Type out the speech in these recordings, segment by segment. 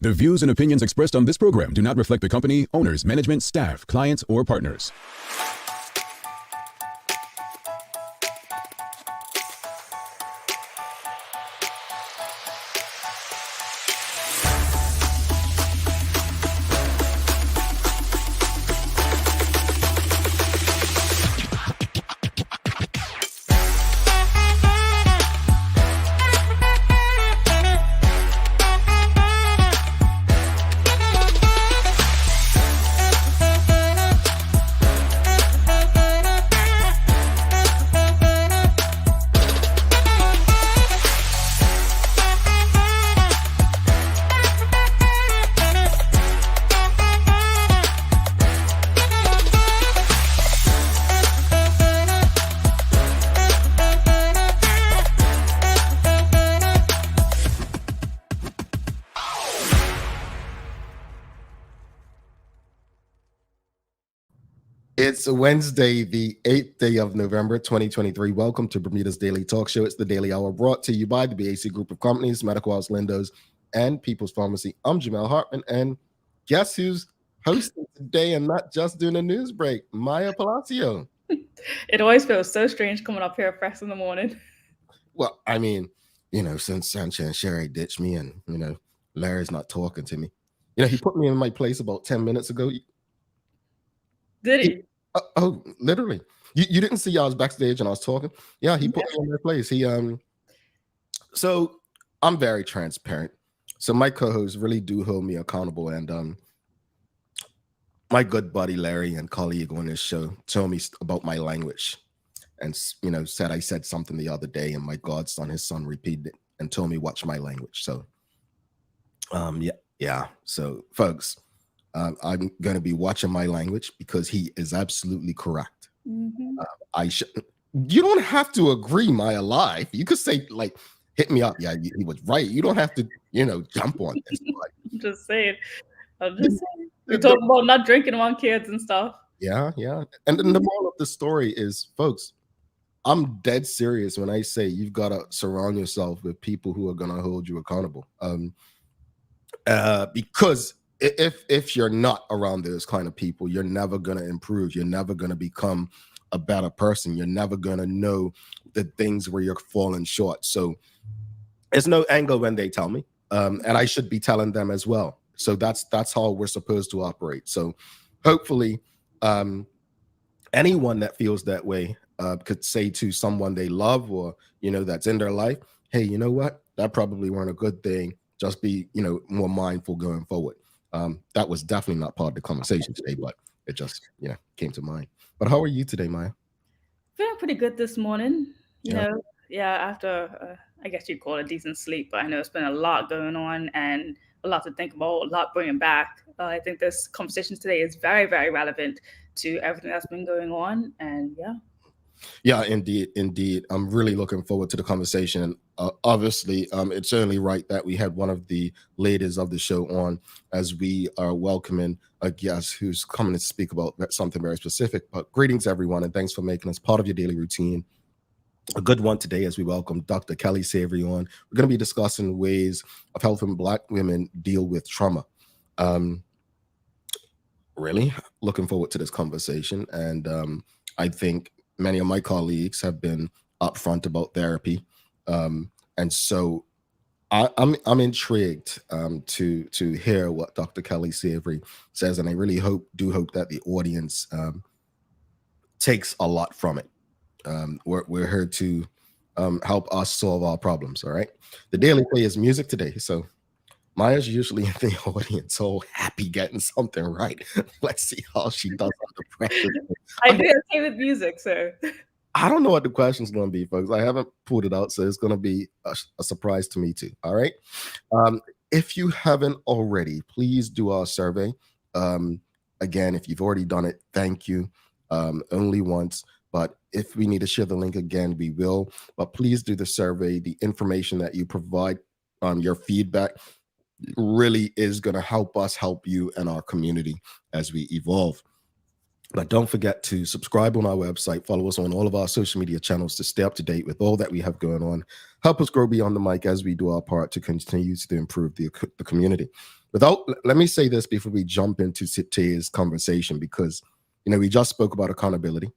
The views and opinions expressed on this program do not reflect the company, owners, management, staff, clients, or partners. It's Wednesday, the 8th day of November, 2023. Welcome to Bermuda's Daily Talk Show. It's the Daily Hour brought to you by the BAC Group of Companies, Medical House Lindos, and People's Pharmacy. I'm Jamel Hartman, and guess who's hosting today and not just doing a news break? Maya Palacio. It always feels so strange coming up here first in the morning. Well, I mean, since Sancha and Sherry ditched me and, Larry's not talking to me. He put me in my place about 10 minutes ago. Did he? Literally. You didn't see I was backstage and I was talking. Yeah, he put me in my place. So I'm very transparent. So my co-hosts really do hold me accountable. And my good buddy Larry and colleague on this show told me about my language and said I said something the other day, and my godson, his son, repeated it and told me watch my language. So yeah. So folks, I'm going to be watching my language because he is absolutely correct. Mm-hmm. You don't have to agree, Maya, live. You could say, like, hit me up. Yeah, he was right. You don't have to, jump on this. I'm just saying. We're talking about not drinking on kids and stuff. Yeah. And then the moral of the story is, folks, I'm dead serious when I say you've got to surround yourself with people who are going to hold you accountable. Because if you're not around those kind of people, you're never going to improve. You're never going to become a better person. You're never going to know the things where you're falling short. So there's no anger when they tell me, and I should be telling them as well. So that's how we're supposed to operate. So hopefully anyone that feels that way could say to someone they love or, that's in their life, hey, you know what? That probably weren't a good thing. Just be, more mindful going forward. That was definitely not part of the conversation today, but it just, came to mind. But how are you today, Maya? Feeling pretty good this morning. After, I guess you'd call it a decent sleep, but I know it's been a lot going on and a lot to think about, a lot bringing back. I think this conversation today is very, very relevant to everything that's been going on. And yeah, indeed. I'm really looking forward to the conversation. Obviously, it's certainly right that we had one of the ladies of the show on as we are welcoming a guest who's coming to speak about something very specific. But greetings, everyone, and thanks for making us part of your daily routine. A good one today as we welcome Dr. Kelly Savery on. We're going to be discussing ways of helping Black women deal with trauma. Really looking forward to this conversation. And I think many of my colleagues have been upfront about therapy. And so I'm intrigued to hear what Dr. Kelly Savery says. And I really do hope that the audience takes a lot from it. We're here to help us solve our problems. All right. The daily play is music today. So Maya's usually in the audience, so happy getting something right. Let's see how she does under pressure. I do okay with music, so I don't know what the question's going to be, folks. I haven't pulled it out, so it's going to be a surprise to me too. All right. If you haven't already, please do our survey. Again, if you've already done it, thank you. Only once. But if we need to share the link again, we will. But please do the survey. The information that you provide, your feedback, really is going to help us help you and our community as we evolve. But don't forget to subscribe on our website, follow us on all of our social media channels to stay up to date with all that we have going on. Help us grow beyond the mic as we do our part to continue to improve the community. let me say this before we jump into today's conversation, because we just spoke about accountability.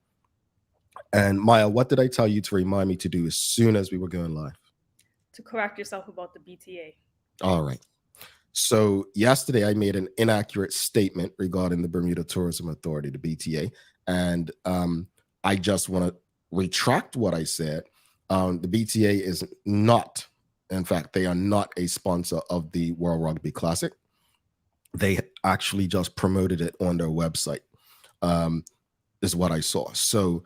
And Maya, what did I tell you to remind me to do as soon as we were going live? To correct yourself about the BTA. All right. So yesterday I made an inaccurate statement regarding the Bermuda Tourism Authority, the BTA, and I just want to retract what I said. The BTA is not, in fact, they are not a sponsor of the World Rugby Classic. They actually just promoted it on their website, is what I saw. So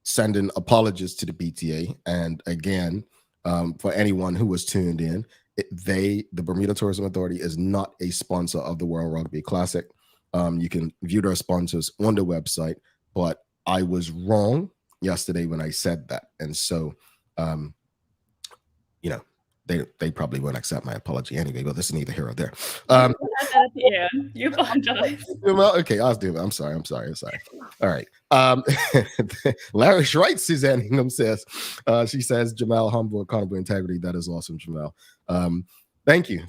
sending apologies to the BTA. And again, for anyone who was tuned in, the Bermuda Tourism Authority is not a sponsor of the World Rugby Classic. You can view their sponsors on the website, but I was wrong yesterday when I said that. And so, they probably won't accept my apology anyway, but this is neither here or there. You apologize. Well, okay, I'll do it. I'm sorry. All right. Larry Schreitz, Suzanne Hingham says, she says, Jamal, humble, accountable, integrity. That is awesome, Jamal. Thank you.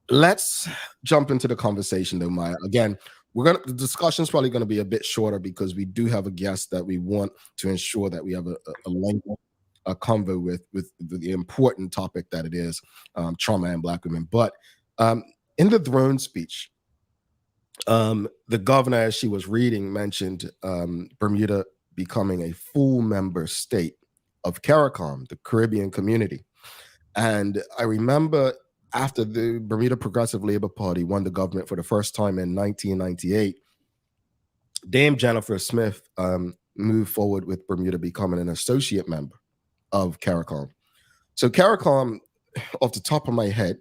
Let's jump into the conversation though, Maya. Again, the discussion is probably going to be a bit shorter because we do have a guest that we want to ensure that we have a lengthy convo with the important topic that it is, trauma and Black women. But in the throne speech, the governor, as she was reading, mentioned Bermuda becoming a full member state of CARICOM, the Caribbean Community. And I remember after the Bermuda Progressive Labor Party won the government for the first time in 1998, Dame Jennifer Smith moved forward with Bermuda becoming an associate member of CARICOM. So CARICOM, off the top of my head,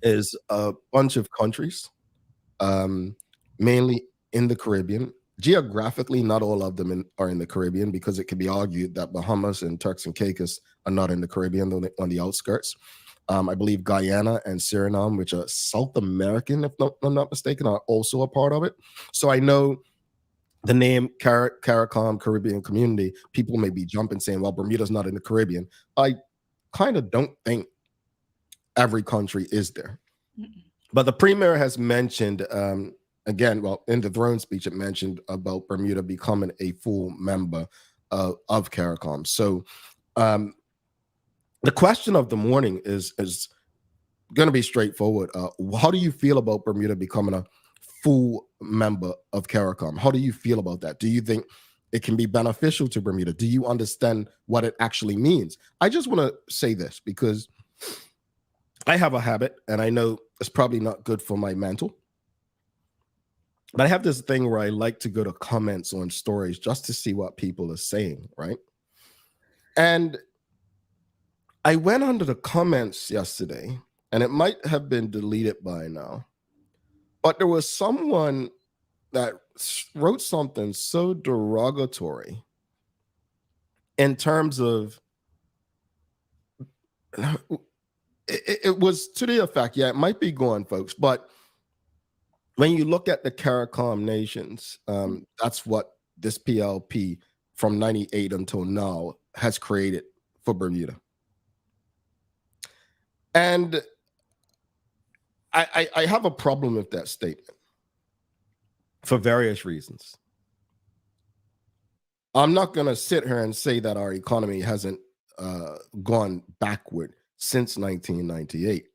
is a bunch of countries, mainly in the Caribbean. Geographically, not all of them are in the Caribbean, because it can be argued that Bahamas and Turks and Caicos are not in the Caribbean, though on the outskirts. I believe Guyana and Suriname, which are South American, if I'm not mistaken, are also a part of it. So I know the name CARICOM, Caribbean Community, people may be jumping saying, well, Bermuda's not in the Caribbean. I kind of don't think every country is there. But the premier has mentioned, again, well, in the throne speech, it mentioned about Bermuda becoming a full member of CARICOM. So the question of the morning is going to be straightforward. How do you feel about Bermuda becoming a full member of CARICOM? How do you feel about that? Do you think it can be beneficial to Bermuda? Do you understand what it actually means? I just want to say this because I have a habit, and I know it's probably not good for my mental, but I have this thing where I like to go to comments on stories just to see what people are saying, right? And I went under the comments yesterday, and it might have been deleted by now, but there was someone that wrote something so derogatory in terms of, it was to the effect, yeah, it might be going, folks, but when you look at the CARICOM nations, that's what this PLP from 98 until now has created for Bermuda. And I have a problem with that statement for various reasons. I'm not going to sit here and say that our economy hasn't gone backward since 1998.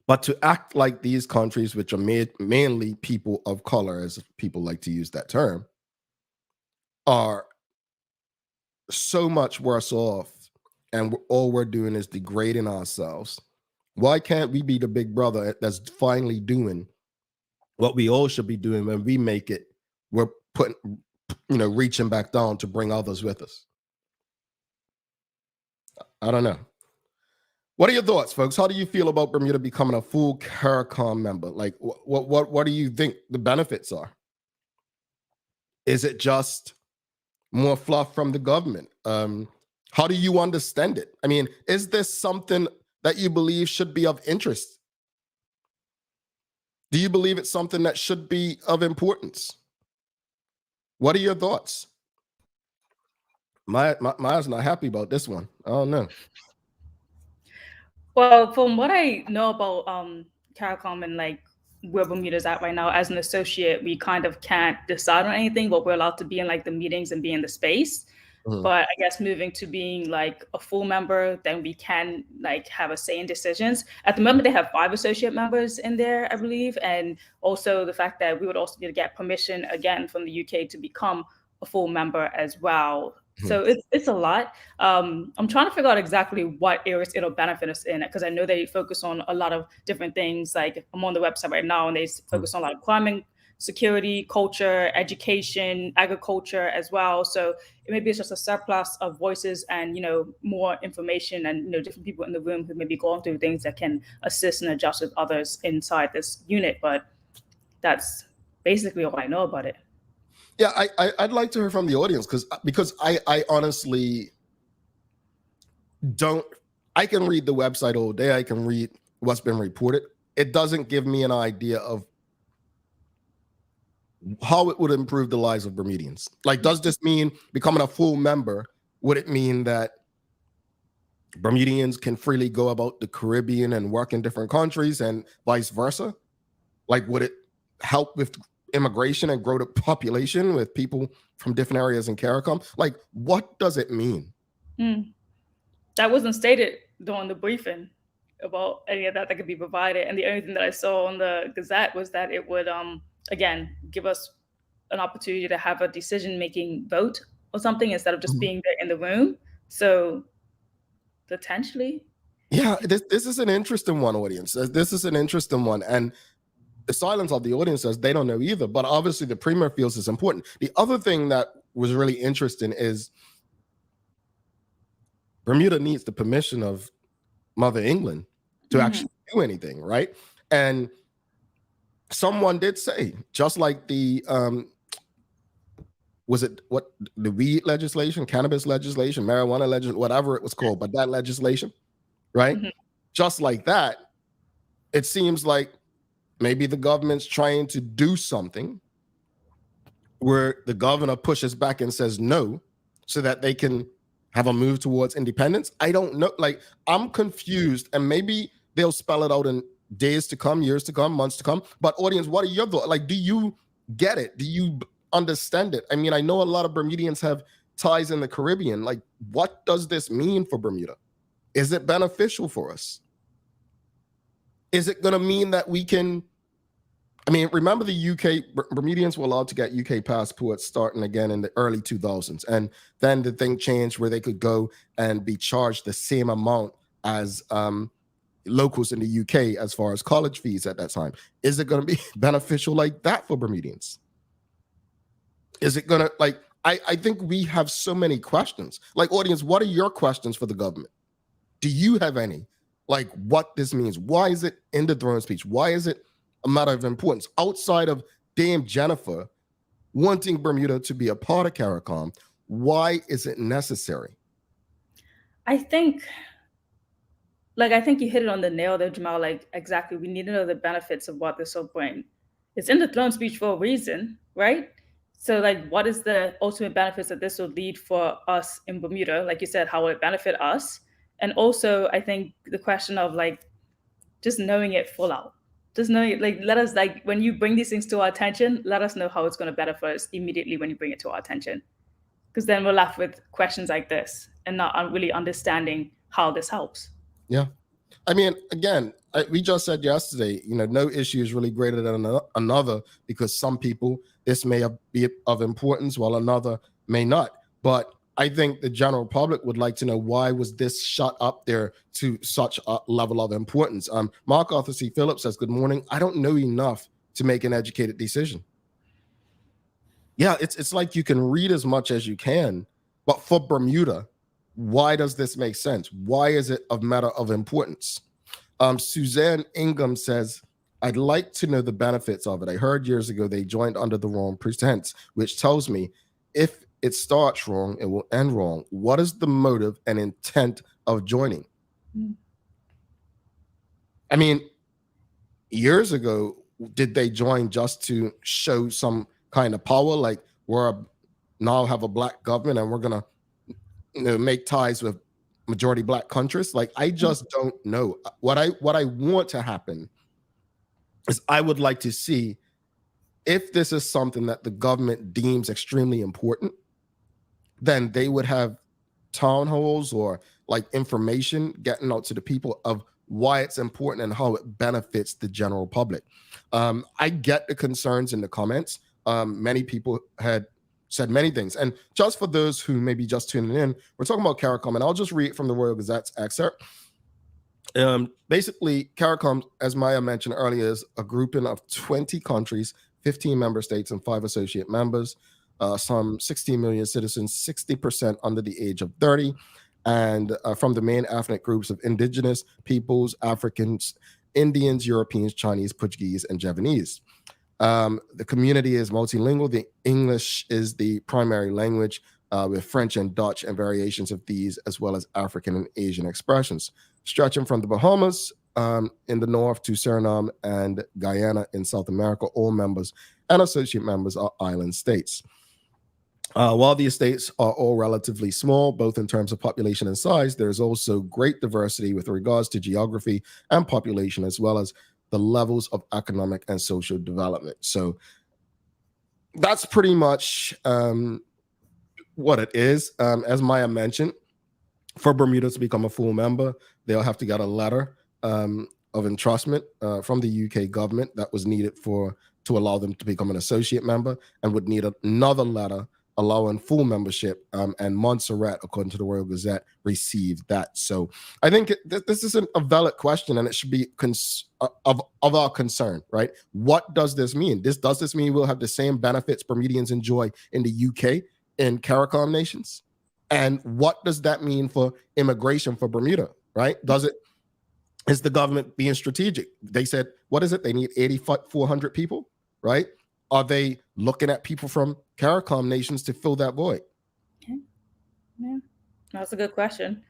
But to act like these countries, which are mainly people of color, as people like to use that term, are so much worse off, and all we're doing is degrading ourselves. Why can't we be the big brother that's finally doing what we all should be doing when we make it? We're reaching back down to bring others with us. I don't know. What are your thoughts, folks? How do you feel about Bermuda becoming a full CARICOM member? Like, what do you think the benefits are? Is it just more fluff from the government? How do you understand it? I mean, is this something that you believe should be of interest? Do you believe it's something that should be of importance? What are your thoughts? Maya's not happy about this one. I don't know. Well, from what I know about CARICOM and like where Bermuda's at right now, as an associate, we kind of can't decide on anything, but we're allowed to be in like the meetings and be in the space. Mhm. But I guess moving to being like a full member, then we can like have a say in decisions. At the moment, they have 5 associate members in there, I believe, and also the fact that we would also need to get permission again from the UK to become a full member as well. Mhm. So it's a lot. I'm trying to figure out exactly what areas it'll benefit us in, because I know they focus on a lot of different things. Like I'm on the website right now, and they Mhm. focus on a lot of climate, security, culture, education, agriculture as well. So maybe it's just a surplus of voices and more information and different people in the room who may be going through things that can assist and adjust with others inside this unit. But that's basically all I know about it. Yeah, I'd like to hear from the audience because I honestly don't. I can read the website all day. I can read what's been reported. It doesn't give me an idea of how it would improve the lives of Bermudians. Like, does this mean becoming a full member? Would it mean that Bermudians can freely go about the Caribbean and work in different countries and vice versa? Like, would it help with immigration and grow the population with people from different areas in CARICOM? Like, what does it mean? That wasn't stated during the briefing about any of that could be provided. And the only thing that I saw on the Gazette was that it would, again, give us an opportunity to have a decision-making vote or something instead of just Mhm. being there in the room. So potentially. Yeah, this is an interesting one, audience. This is an interesting one. And the silence of the audience says they don't know either. But obviously, the premier feels is important. The other thing that was really interesting is Bermuda needs the permission of Mother England to Mhm. actually do anything, right? And someone did say, just like the was it what the weed legislation, cannabis legislation, marijuana legislation, whatever it was called, but that legislation, right? Mhm. Just like that, it seems like maybe the government's trying to do something where the governor pushes back and says no, so that they can have a move towards independence. I don't know. Like, I'm confused, and maybe they'll spell it out in days to come, years to come, months to come. But audience, what are your thoughts? Like, do you get it? Do you understand it? I mean, I know a lot of Bermudians have ties in the Caribbean. Like, what does this mean for Bermuda? Is it beneficial for us? Is it going to mean that we can? I mean, remember the UK Bermudians were allowed to get UK passports starting again in the early 2000s, and then the thing changed where they could go and be charged the same amount as locals in the UK as far as college fees at that time. Is it going to be beneficial like that for Bermudians? Is it going to like? I think we have so many questions. Like, audience, what are your questions for the government? Do you have any? Like, what this means? Why is it in the throne speech? Why is it a matter of importance outside of Dame Jennifer wanting Bermuda to be a part of CARICOM? Why is it necessary? I think you hit it on the nail there, Jamal. Like, exactly. We need to know the benefits of what this will bring. It's in the throne speech for a reason, right? So, like, what is the ultimate benefits that this will lead for us in Bermuda? Like you said, how will it benefit us? And also, I think the question of like just knowing it full out, just knowing it, like, let us, like, when you bring these things to our attention, let us know how it's going to benefit us immediately when you bring it to our attention. Because then we're left with questions like this and not really understanding how this helps. Yeah. I mean, again, we just said yesterday, no issue is really greater than another, because some people, this may be of importance while another may not. But I think the general public would like to know, why was this shot up there to such a level of importance? Mark Arthur C. Phillips says, good morning. I don't know enough to make an educated decision. Yeah, it's like you can read as much as you can, but for Bermuda, why does this make sense? Why is it a matter of importance? Suzanne Ingham says, I'd like to know the benefits of it. I heard years ago they joined under the wrong pretense, which tells me if it starts wrong, it will end wrong. What is the motive and intent of joining? I mean, years ago, did they join just to show some kind of power? Like, we're now have a black government and we're going to make ties with majority black countries. Like, I just don't know. What I want to happen is I would like to see if this is something that the government deems extremely important, then they would have town halls or like information getting out to the people of why it's important and how it benefits the general public. I get the concerns in the comments. Many people had said many things. And just for those who may be just tuning in, we're talking about CARICOM, and I'll just read from the Royal Gazette's excerpt. Basically, CARICOM, as Maya mentioned earlier, is a grouping of 20 countries, 15 member states, and 5 associate members. Some 16 million citizens, 60% under the age of 30, and from the main ethnic groups of indigenous peoples, Africans, Indians, Europeans, Chinese, Portuguese, and Javanese. The community is multilingual. The English is the primary language, with French and Dutch and variations of these, as well as African and Asian expressions, stretching from the Bahamas in the north to Suriname and Guyana in South America. All members and associate members are island states. While the states are all relatively small, both in terms of population and size, there's also great diversity with regards to geography and population, as well as the levels of economic and social development. So that's pretty much what it is. As Maya mentioned, for Bermuda to become a full member, they'll have to get a letter of entrustment from the UK government that was needed to allow them to become an associate member, and would need another letter allowing full membership, and Montserrat, according to the Royal Gazette, received that. So I think this is a valid question, and it should be of our concern, right? What does this mean? Does this mean we'll have the same benefits Bermudians enjoy in the UK in CARICOM nations? And what does that mean for immigration for Bermuda, right? Is the government being strategic? They said, what is it? They need 8,400 people, right? Are they looking at people from CARICOM nations to fill that void? Okay. Yeah, that's a good question.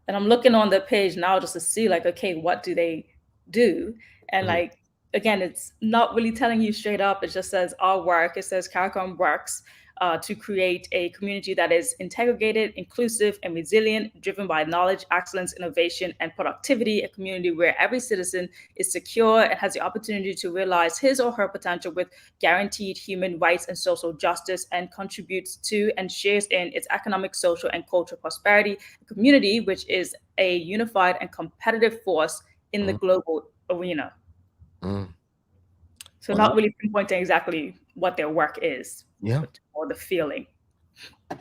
And I'm looking on the page now just to see, like, okay, what do they do? And like, again, it's not really telling you straight up. It just says our work. It says CARICOM works to create a community that is integrated, inclusive, and resilient, driven by knowledge, excellence, innovation, and productivity, a community where every citizen is secure and has the opportunity to realize his or her potential with guaranteed human rights and social justice, and contributes to and shares in its economic, social, and cultural prosperity, a community which is a unified and competitive force in the global arena. So not really pinpointing exactly what their work is, or the feeling.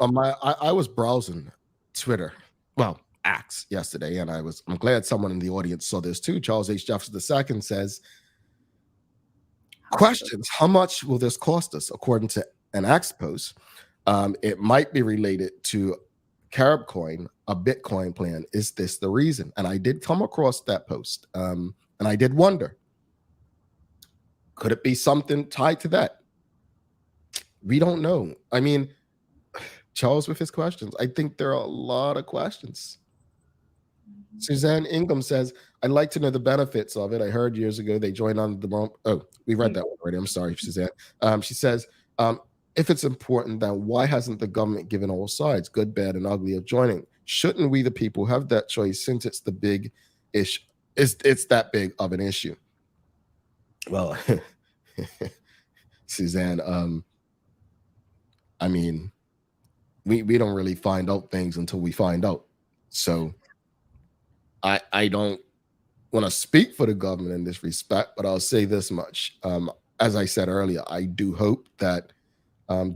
I was browsing Twitter, well, X, yesterday, and I'm glad someone in the audience saw this too. Charles H. Jefferson II says, questions, how much will this cost us? According to an X post, it might be related to Carib coin, a Bitcoin plan. Is this the reason? And I did come across that post, and I did wonder, could it be something tied to that? We don't know. I mean, Charles with his questions. I think there are a lot of questions. Suzanne Ingham says, I'd like to know the benefits of it. I heard years ago they joined on the we read that one already. I'm sorry, Suzanne. She says, if it's important, then why hasn't the government given all sides, good, bad, and ugly, of joining? Shouldn't we, the people, have that choice, since it's the big issue? It's that big of an issue? Well, Suzanne, I mean, we don't really find out things until we find out. So I don't want to speak for the government in this respect, but I'll say this much. As I said earlier, I do hope that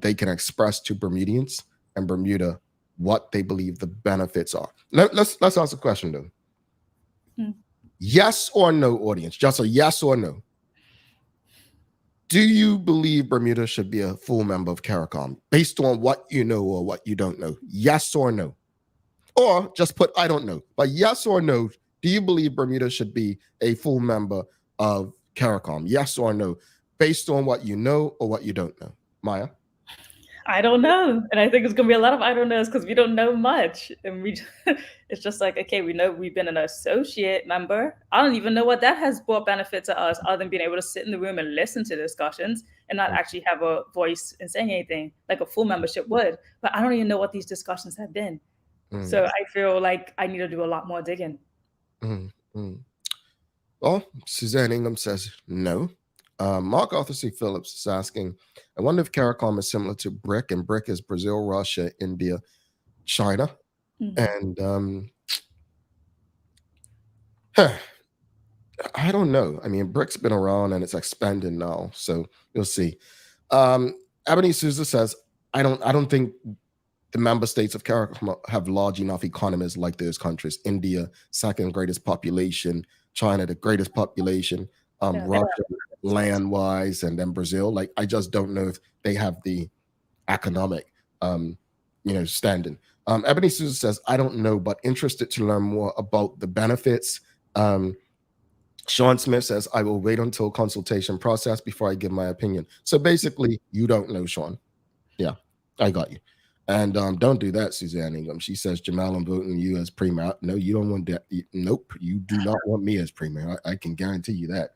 they can express to Bermudians and Bermuda what they believe the benefits are. Let's ask a question though. Yes or no, audience? Just a yes or no. Do you believe Bermuda should be a full member of CARICOM based on what you know or what you don't know? Yes or no? Or just put, I don't know. But yes or no, do you believe Bermuda should be a full member of CARICOM? Yes or no, based on what you know or what you don't know? Maya? I don't know. And I think it's going to be a lot of I don't knows because we don't know much. And it's just like, okay, we know we've been an associate member. I don't even know what that has brought benefit to us other than being able to sit in the room and listen to discussions and not actually have a voice in saying anything like a full membership would. But I don't even know what these discussions have been. So I feel like I need to do a lot more digging. Well, Suzanne Ingham says no. Mark Arthur C. Phillips is asking, I wonder if CARICOM is similar to BRIC, and BRIC is Brazil, Russia, India, China. And I don't know. I mean, BRIC's been around and it's expanding now, so you'll see. Ebony Souza says, I don't think the member states of CARICOM have large enough economies like those countries. India, second greatest population, China, the greatest population, Russia, land-wise, and then Brazil. Like, I just don't know if they have the economic, standing. Ebony Souza says, I don't know, but interested to learn more about the benefits. Sean Smith says, I will wait until consultation process before I give my opinion. So basically, you don't know, Sean. Yeah, I got you. And don't do that, Suzanne Ingham. She says, Jamal, I'm voting you as premier. No, you don't want that. Nope, you do not want me as premier. I can guarantee you that.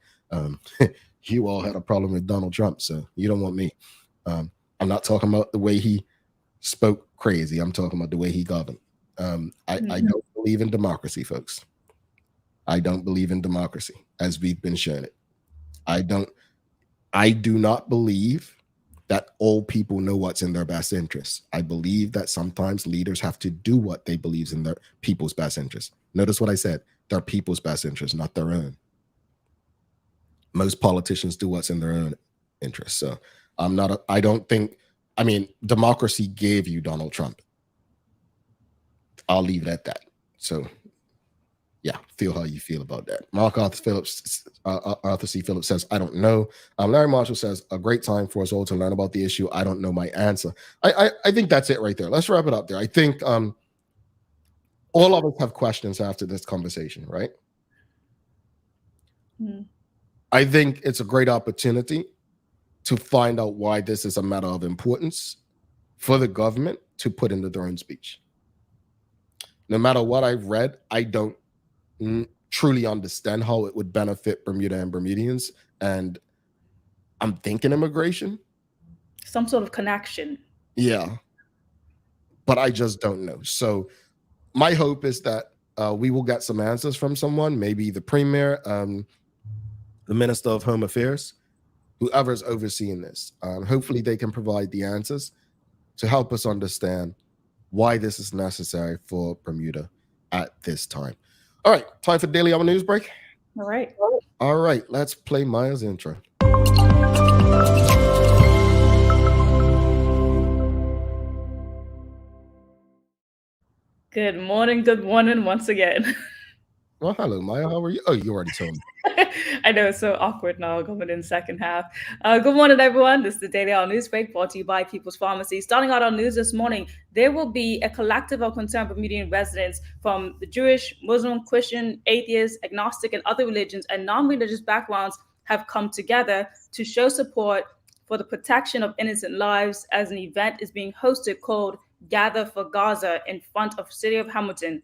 You all had a problem with Donald Trump, so you don't want me. I'm not talking about the way he spoke crazy. I'm talking about the way he governed. I don't believe in democracy, folks. I don't believe in democracy, as we've been shown it. I do not believe that all people know what's in their best interest. I believe that sometimes leaders have to do what they believe in their people's best interest. Notice what I said, their people's best interest, not their own. Most politicians do what's in their own interest. So democracy gave you Donald Trump. I'll leave it at that. So yeah, feel how you feel about that. Mark Arthur C. Phillips says, I don't know. Larry Marshall says, a great time for us all to learn about the issue. I don't know my answer. I think that's it right there. Let's wrap it up there. I think all of us have questions after this conversation, right? I think it's a great opportunity to find out why this is a matter of importance for the government to put into their own speech. No matter what I've read, I don't truly understand how it would benefit Bermuda and Bermudians, and I'm thinking immigration, some sort of connection. Yeah, but I just don't know. So my hope is that we will get some answers from someone, maybe the premier, the Minister of Home Affairs, whoever's overseeing this. Hopefully they can provide the answers to help us understand why this is necessary for Bermuda at this time. All right, time for Daily Hour News Break. All right, let's play Maya's intro. Good morning once again. Well, hello, Maya. How are you? Oh, you already told me. I know, it's so awkward now coming in second half. Good morning, everyone. This is the Daily Hour News Break brought to you by People's Pharmacy. Starting out on news this morning, there will be a collective of concerned Bermudian residents from the Jewish, Muslim, Christian, atheist, agnostic, and other religions and non-religious backgrounds have come together to show support for the protection of innocent lives as an event is being hosted called Gather for Gaza in front of the city of Hamilton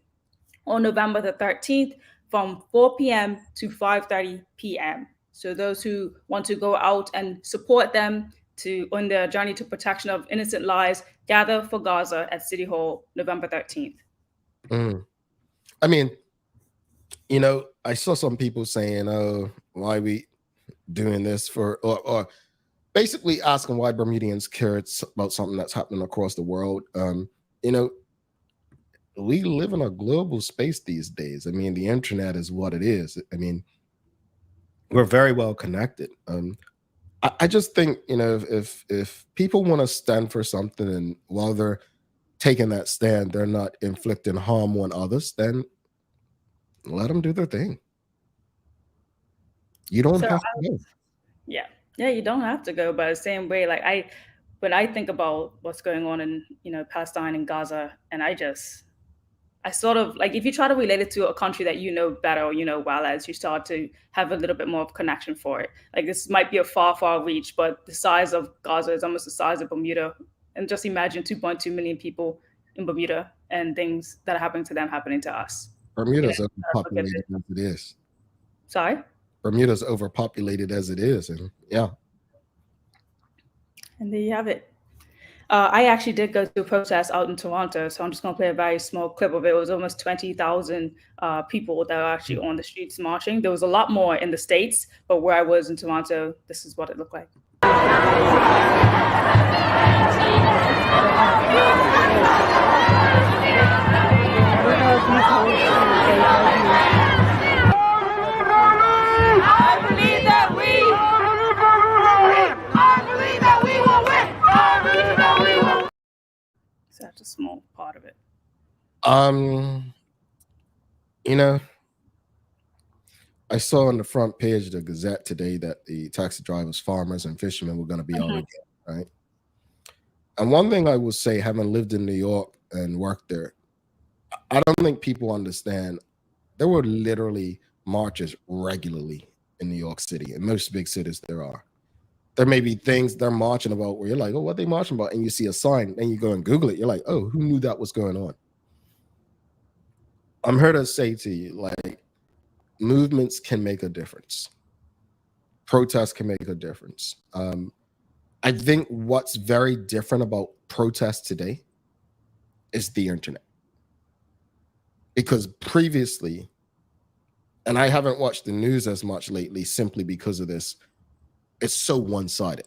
on November the 13th from 4 p.m. to 5:30 p.m. So those who want to go out and support them on their journey to protection of innocent lives, gather for Gaza at City Hall, November 13th. I mean, I saw some people saying, oh, why are we doing this for, or basically asking why Bermudians care about something that's happening across the world. We live in a global space these days. I mean, the internet is what it is. I mean, we're very well connected. I just think, if people want to stand for something and while they're taking that stand, they're not inflicting harm on others, then let them do their thing. You don't have to go. Yeah, you don't have to go. But the same way, like when I think about what's going on in, Palestine and Gaza, and I sort of like, if you try to relate it to a country that you know better or well, as you start to have a little bit more of connection for it. Like, this might be a far, far reach, but the size of Gaza is almost the size of Bermuda. And just imagine 2.2 million people in Bermuda and things that are happening to them happening to us. Bermuda's overpopulated as it is. Sorry? Bermuda's overpopulated as it is. And yeah. And there you have it. I actually did go to a protest out in Toronto, so I'm just going to play a very small clip of it. It was almost 20,000 people that were actually on the streets marching. There was a lot more in the States, but where I was in Toronto, this is what it looked like. So that's a small part of it. You know, I saw on the front page of the Gazette today that the taxi drivers, farmers, and fishermen were going to be out again, right? And one thing I will say, having lived in New York and worked there, I don't think people understand. There were literally marches regularly in New York City. In most big cities, there are. There may be things they're marching about where you're like, oh, what are they marching about? And you see a sign, and you go and Google it. You're like, oh, who knew that was going on? I'm here to say to you, like, movements can make a difference. Protests can make a difference. I think what's very different about protests today is the internet. Because previously, and I haven't watched the news as much lately simply because of this, it's so one-sided.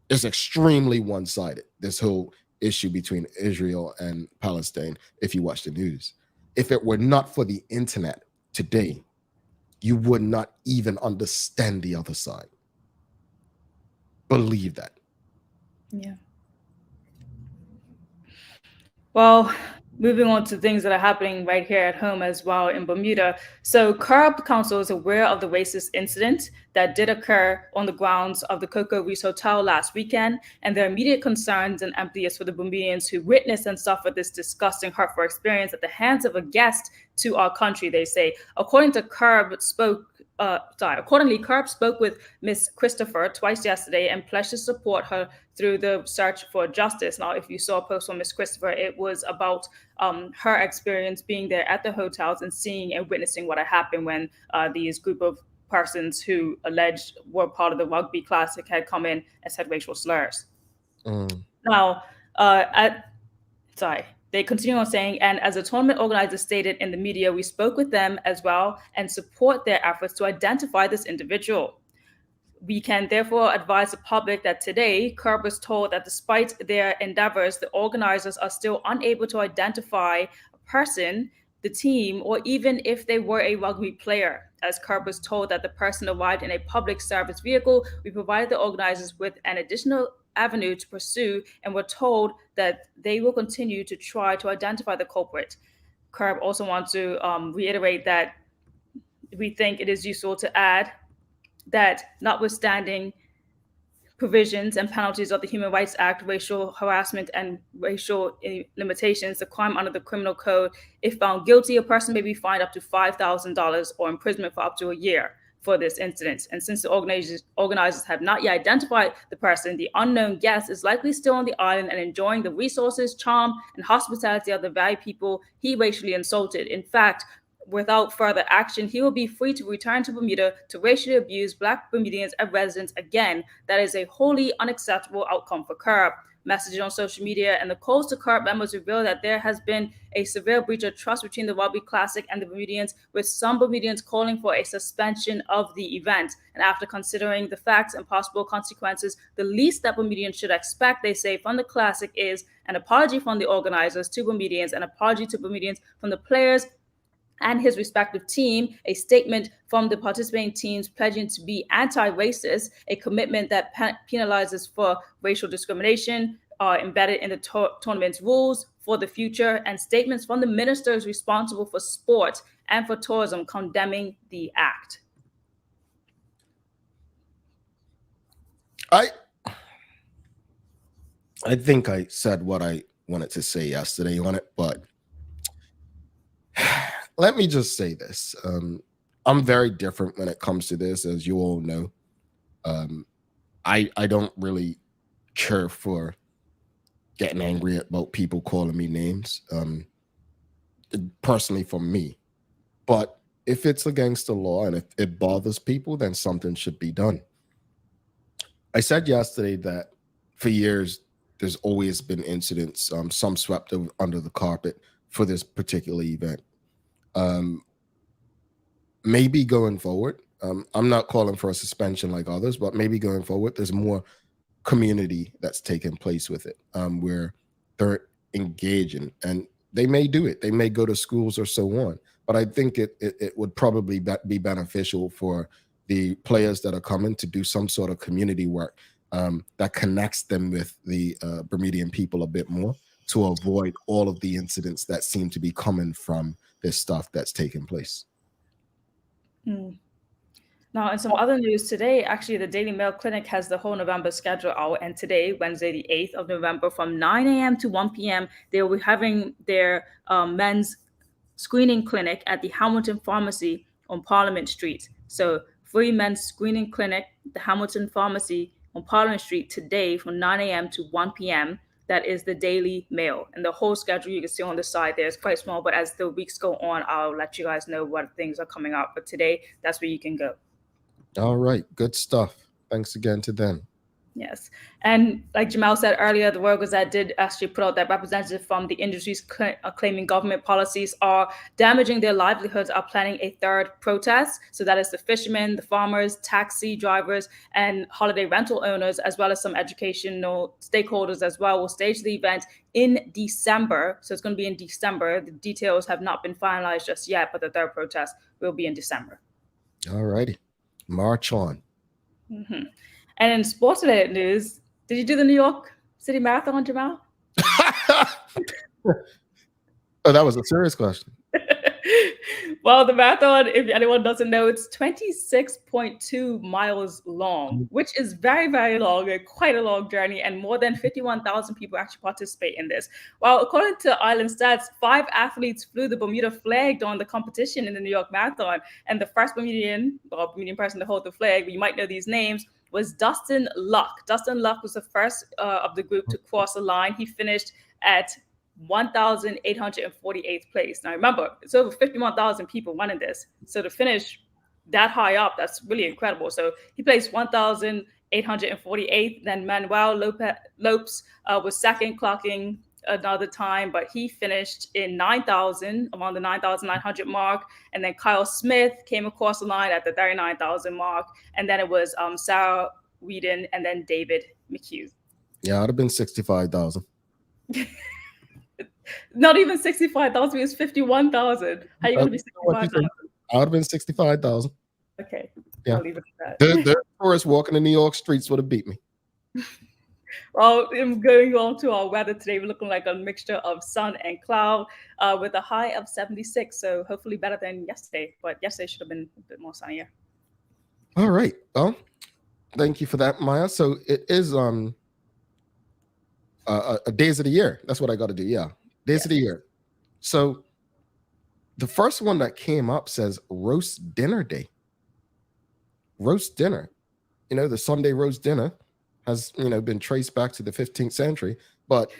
It's extremely one-sided, this whole issue between Israel and Palestine, if you watch the news. If it were not for the internet today, you would not even understand the other side. Believe that. Yeah. Well, moving on to things that are happening right here at home as well in Bermuda. So Curb Council is aware of the racist incident that did occur on the grounds of the Cocoa Reefs Hotel last weekend, and their immediate concerns and empathy is for the Bermudians who witnessed and suffered this disgusting, hurtful experience at the hands of a guest to our country, they say. Accordingly, Curb spoke with Miss Christopher twice yesterday and pledged to support her through the search for justice. Now, if you saw a post from Miss Christopher, it was about her experience being there at the hotels and seeing and witnessing what had happened when these group of persons who alleged were part of the Rugby Classic had come in and said racial slurs. Now, they continue on saying, and as the tournament organizer stated in the media, we spoke with them as well and support their efforts to identify this individual. We can therefore advise the public that today, Curb was told that despite their endeavors, the organizers are still unable to identify a person, the team, or even if they were a rugby player. As Curb was told that the person arrived in a public service vehicle, we provided the organizers with an additional avenue to pursue and were told that they will continue to try to identify the culprit. Curb also wants to reiterate that we think it is useful to add that notwithstanding provisions and penalties of the Human Rights Act, racial harassment and racial limitations, the crime under the criminal code, if found guilty, a person may be fined up to $5,000 or imprisonment for up to a year for this incident. And since the organizers have not yet identified the person, the unknown guest is likely still on the island and enjoying the resources, charm, and hospitality of the very people he racially insulted. In fact, without further action, he will be free to return to Bermuda to racially abuse Black Bermudians and residents again. That is a wholly unacceptable outcome for Curb. Messages on social media and the calls to Curb members reveal that there has been a severe breach of trust between the Rugby Classic and the Bermudians, with some Bermudians calling for a suspension of the event. And after considering the facts and possible consequences, the least that Bermudians should expect, they say, from the Classic is an apology from the organizers to Bermudians, an apology to Bermudians from the players and his respective team, a statement from the participating teams pledging to be anti-racist, a commitment that penalizes for racial discrimination embedded in the tournament's rules for the future, and statements from the ministers responsible for sport and for tourism condemning the act. I think I said what I wanted to say yesterday on it, but let me just say this. I'm very different when it comes to this, as you all know. I don't really care for getting angry about people calling me names, personally for me. But if it's against the law and if it bothers people, then something should be done. I said yesterday that for years, there's always been incidents, some swept under the carpet for this particular event. Maybe going forward, I'm not calling for a suspension like others, but maybe going forward, there's more community that's taking place with it, where they're engaging, and they may do it. They may go to schools or so on. But I think it would probably be beneficial for the players that are coming to do some sort of community work that connects them with the Bermudian people a bit more, to avoid all of the incidents that seem to be coming from this stuff that's taking place. Now, in some other news today, actually, the Daily Mail Clinic has the whole November schedule out. And today, Wednesday, the 8th of November, from 9 a.m. to 1 p.m., they will be having their men's screening clinic at the Hamilton Pharmacy on Parliament Street. So, free men's screening clinic, the Hamilton Pharmacy on Parliament Street today from 9 a.m. to 1 p.m. That is the Daily Mail. And the whole schedule you can see on the side there is quite small, but as the weeks go on, I'll let you guys know what things are coming up. But today, that's where you can go. All right, good stuff. Thanks again to them. Yes. And like Jamal said earlier, the World Gazette did actually put out that representatives from the industries claiming government policies are damaging their livelihoods are planning a third protest. So that is the fishermen, the farmers, taxi drivers, and holiday rental owners, as well as some educational stakeholders as well, will stage the event in December. So it's going to be in December. The details have not been finalized just yet, but the third protest will be in December. All righty. March on. Mm-hmm. And in sports-related news, did you do the New York City Marathon, Jamal? Oh, that was a serious question. Well, the marathon, if anyone doesn't know, it's 26.2 miles long, which is very, very long, and quite a long journey, and more than 51,000 people actually participate in this. Well, according to Island Stats, 5 athletes flew the Bermuda flag during the competition in the New York Marathon, and the first Bermudian person to hold the flag, you might know these names, was Dustin Luck. Dustin Luck was the first of the group to cross the line. He finished at 1,848th place. Now remember, it's over 51,000 people running this. So to finish that high up, that's really incredible. So he placed 1,848th. Then Manuel Lopes was second, clocking another time, but he finished in 9,000, around the 9,900 mark. And then Kyle Smith came across the line at the 39,000 mark. And then it was Sarah Whedon and then David McHugh. Yeah, I'd have been 65,000. Not even 65,000, it was 51,000. How are you going to be 65,000? I would have been 65,000. Okay. Yeah. I'll leave it at that. The tourists walking the New York streets would have beat me. Well, going on to our weather today, we're looking like a mixture of sun and cloud with a high of 76. So hopefully better than yesterday. But yesterday should have been a bit more sunnier. All right. Well, thank you for that, Maya. So it is a days of the year. That's what I got to do. Yeah. Days of the year. So the first one that came up says roast dinner day. Roast dinner. You know, the Sunday roast dinner has, been traced back to the 15th century. But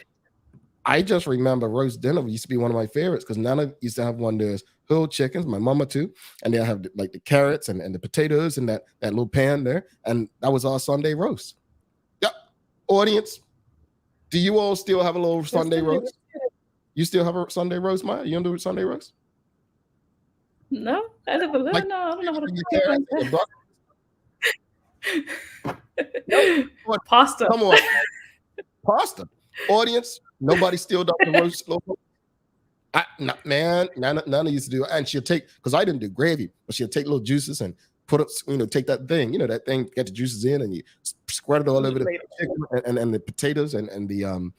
I just remember roast dinner used to be one of my favorites because Nana used to have one of those whole chickens, my mama too. And they'll have like the carrots and the potatoes in that little pan there. And that was our Sunday roast. Yep. Audience, do you all still have a little Sunday roast? You still have a Sunday roast, Maya? You don't do a Sunday roast? No, I don't know. Like, No, I don't know how to Pasta. Come on. Pasta. Audience, nobody still does the roast. Man, Nana used to do it. And she'll take, because I didn't do gravy, but she'll take little juices and put up, take that thing, that thing, get the juices in, and you squirt it all over the chicken and the potatoes and the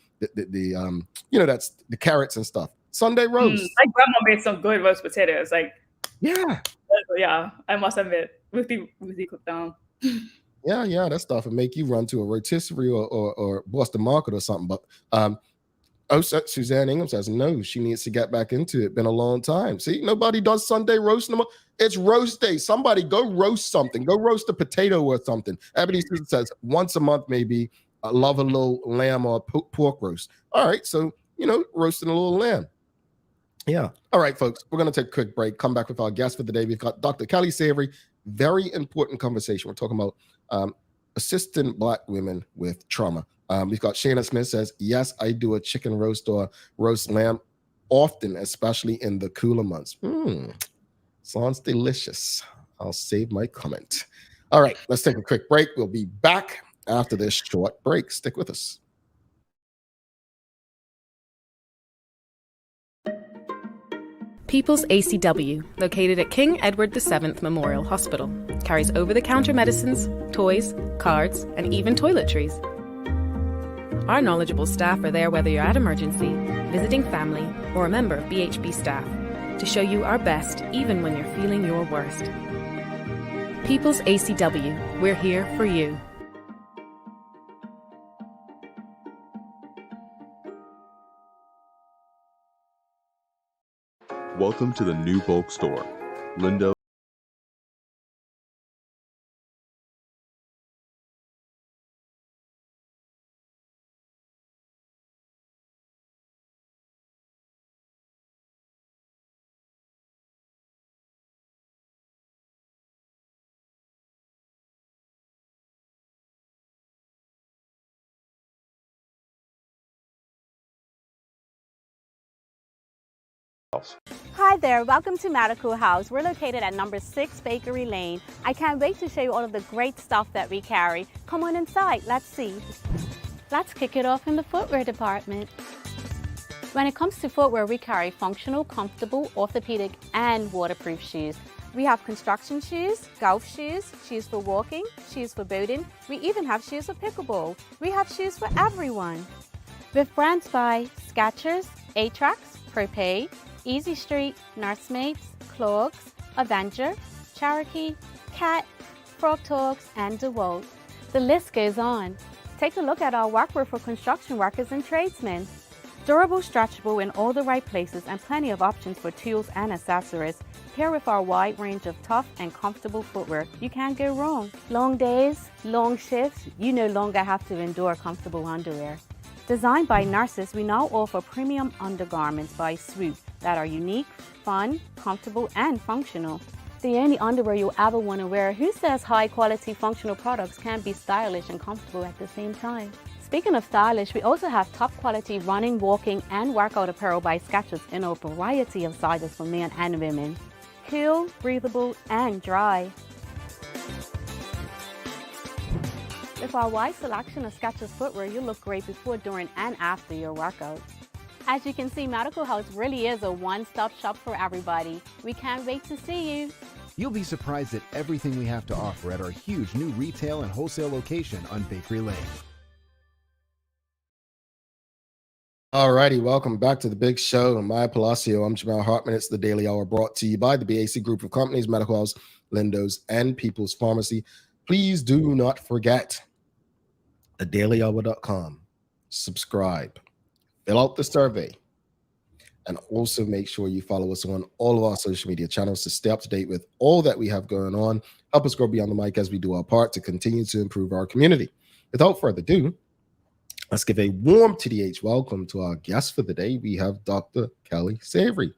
that's the carrots and stuff. Sunday roast. My grandma made some good roast potatoes. Yeah, I must admit, Ruthie cooked down. Yeah, that stuff would make you run to a rotisserie or Boston Market or something. But Suzanne Ingham says no, she needs to get back into it. Been a long time. See, nobody does Sunday roast no more. It's roast day. Somebody go roast something. Go roast a potato or something. Ebony Susan says once a month maybe. I love a little lamb or pork roast. All right, so roasting a little lamb. Yeah. All right, folks, we're going to take a quick break. Come back with our guest for the day. We've got Dr. Kelly Savery. Very important conversation. We're talking about assisting Black women with trauma. We've got Shayna Smith says, yes, I do a chicken roast or roast lamb often, especially in the cooler months. Sounds delicious. I'll save my comment. All right, let's take a quick break. We'll be back after this short break. Stick with us. People's ACW, located at King Edward VII Memorial Hospital, carries over-the-counter medicines, toys, cards, and even toiletries. Our knowledgeable staff are there whether you're at emergency, visiting family, or a member of BHB staff, to show you our best even when you're feeling your worst. People's ACW, we're here for you. Welcome to the new bulk store, Lindo. Hi there, welcome to Medical House. We're located at number 6 Bakery Lane. I can't wait to show you all of the great stuff that we carry. Come on inside, let's see. Let's kick it off in the footwear department. When it comes to footwear, we carry functional, comfortable, orthopedic, and waterproof shoes. We have construction shoes, golf shoes, shoes for walking, shoes for boating. We even have shoes for pickleball. We have shoes for everyone. With brands by Skechers, Atrax, Propay, Easy Street, Nursemates, Clogs, Avenger, Cherokee, Cat, Frog Talks, and DeWalt. The list goes on. Take a look at our workwear for construction workers and tradesmen. Durable, stretchable in all the right places and plenty of options for tools and accessories. Pair with our wide range of tough and comfortable footwear. You can't go wrong. Long days, long shifts, you no longer have to endure comfortable underwear. Designed by nurses, we now offer premium undergarments by Swoop that are unique, fun, comfortable, and functional. The only underwear you'll ever want to wear. Who says high-quality functional products can't be stylish and comfortable at the same time? Speaking of stylish, we also have top-quality running, walking, and workout apparel by Skechers in a variety of sizes for men and women. Cool, breathable, and dry. With our wide selection of Skechers footwear, you'll look great before, during, and after your workout. As you can see, Medical House really is a one-stop shop for everybody. We can't wait to see you. You'll be surprised at everything we have to offer at our huge new retail and wholesale location on Bakery Lane. Alrighty, welcome back to the big show. I'm Maya Palacio. I'm Jamal Hartman. It's the Daily Hour brought to you by the BAC Group of Companies, Medical House, Lindos, and People's Pharmacy. Please do not forget thedailyhour.com. Subscribe. Fill out the survey, and also make sure you follow us on all of our social media channels to stay up to date with all that we have going on. Help us grow beyond the mic as we do our part to continue to improve our community. Without further ado, let's give a warm TDH welcome to our guest for the day. We have Dr. Kelly Savery.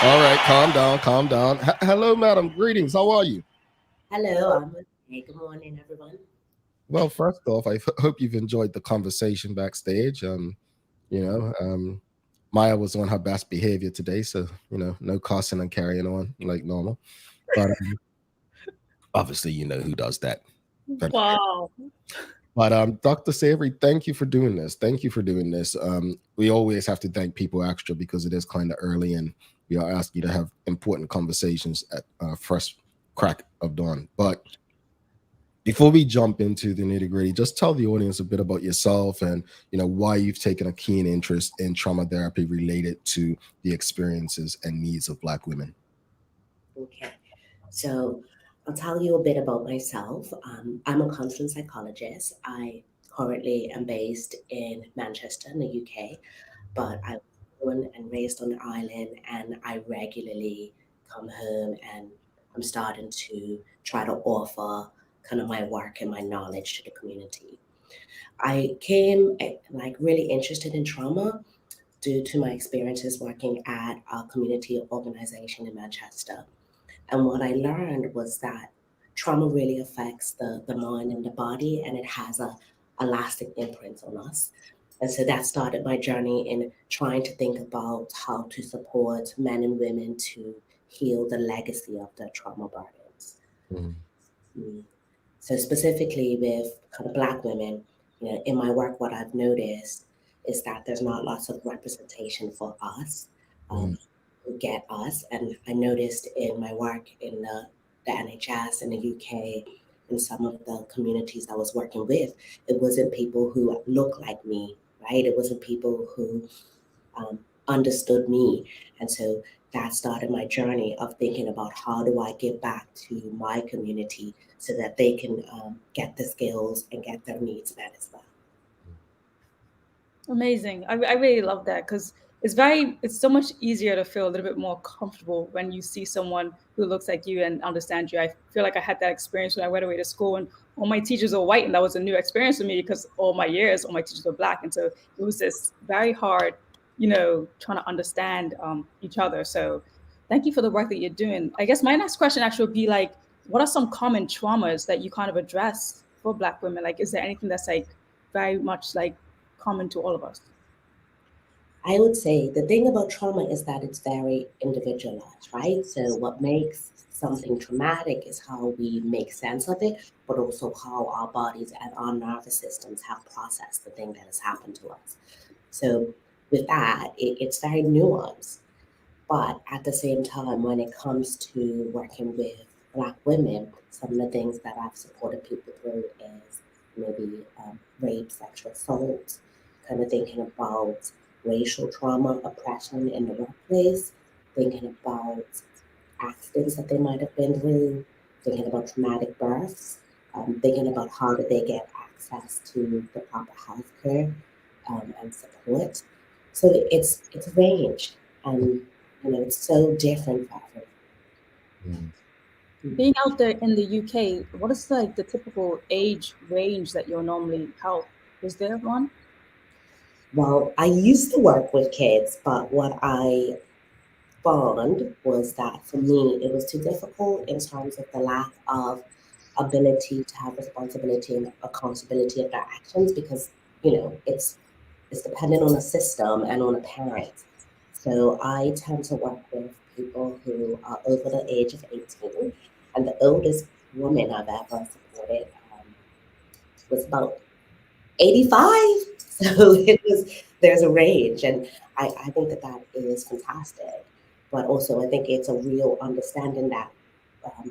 All right, calm down. Hello, madam. Greetings. How are you? Hello, I'm okay. Good morning, everyone. Well, first off, I hope you've enjoyed the conversation backstage. Maya was on her best behavior today, so no cussing and carrying on like normal. But obviously, you know who does that. Wow. But Dr. Savery, thank you for doing this. We always have to thank people extra because it is kind of early, and we are asking you to have important conversations at first crack of dawn. But before we jump into the nitty-gritty, just tell the audience a bit about yourself and why you've taken a keen interest in trauma therapy related to the experiences and needs of Black women. Okay, so I'll tell you a bit about myself. I'm a counseling psychologist. I currently am based in Manchester in the UK, but I was born and raised on the island, and I regularly come home and I'm starting to try to offer kind of my work and my knowledge to the community. I came really interested in trauma due to my experiences working at a community organization in Manchester. And what I learned was that trauma really affects the mind and the body, and it has a lasting imprint on us. And so that started my journey in trying to think about how to support men and women to heal the legacy of their trauma burdens. Mm. So specifically with kind of Black women, in my work, what I've noticed is that there's not lots of representation for us, who get us. And I noticed in my work in the NHS in the UK, in some of the communities I was working with, it wasn't people who look like me, right? It wasn't people who understood me. And so that started my journey of thinking about how do I give back to my community so that they can get the skills and get their needs met as well. Amazing. I really love that because it's so much easier to feel a little bit more comfortable when you see someone who looks like you and understands you. I feel like I had that experience when I went away to school and all my teachers were white, and that was a new experience for me because all my teachers were Black. And so it was this very hard, trying to understand each other. So thank you for the work that you're doing. I guess my next question actually would be like, what are some common traumas that you kind of address for Black women? Like, is there anything that's like very much like common to all of us? I would say the thing about trauma is that it's very individualized, right? So what makes something traumatic is how we make sense of it, but also how our bodies and our nervous systems have processed the thing that has happened to us. So with that, it's very nuanced. But at the same time, when it comes to working with Black women, some of the things that I've supported people through is maybe rape, sexual assault, kind of thinking about racial trauma, oppression in the workplace, thinking about accidents that they might have been through, thinking about traumatic births, thinking about how do they get access to the proper health care and support. So it's a range, and it's so different for everyone. Being out there in the UK, what is like the typical age range that you'll normally help? Is there one? Well, I used to work with kids, but what I found was that for me, it was too difficult in terms of the lack of ability to have responsibility and accountability of their actions because, it's dependent on a system and on a parent. So I tend to work with people who are over the age of 18, and the oldest woman I've ever supported was about 85. So there's a range, and I think that is fantastic. But also, I think it's a real understanding that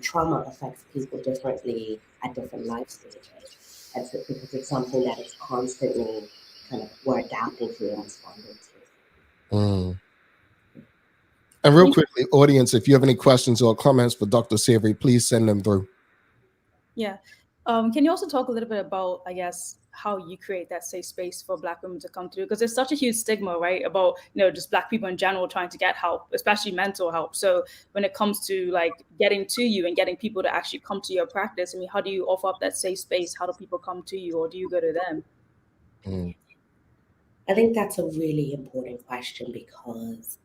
trauma affects people differently at different life stages. Because it's something that is constantly kind of we're adapting to and responding to. And real quickly, audience, if you have any questions or comments for Dr. Savery, please send them through. Yeah. Can you also talk a little bit about, I guess, how you create that safe space for Black women to come through? Because there's such a huge stigma, right, about, just Black people in general trying to get help, especially mental help. So when it comes to like getting to you and getting people to actually come to your practice, I mean, how do you offer up that safe space? How do people come to you, or do you go to them? I think that's a really important question because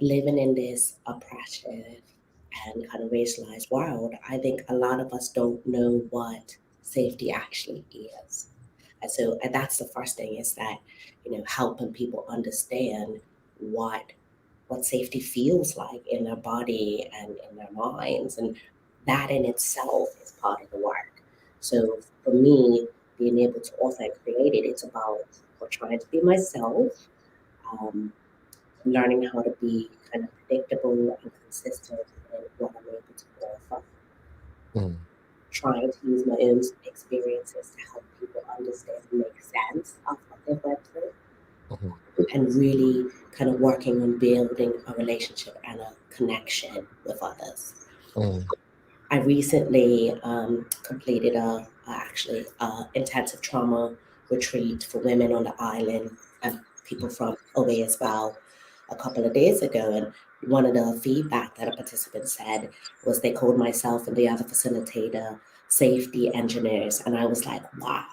living in this oppressive and kind of racialized world, I think a lot of us don't know what safety actually is. And so that's the first thing is that, helping people understand what safety feels like in their body and in their minds. And that in itself is part of the work. So for me, being able to offer and create it, it's about trying to be myself, learning how to be kind of predictable and consistent in what I'm able to offer. Trying to use my own experiences to help people understand and make sense of what they've went through. And really kind of working on building a relationship and a connection with others. I recently completed actually intensive trauma retreat for women on the island and people from away as well a couple of days ago. And one of the feedback that a participant said was they called myself and the other facilitator safety engineers. And I was like, wow,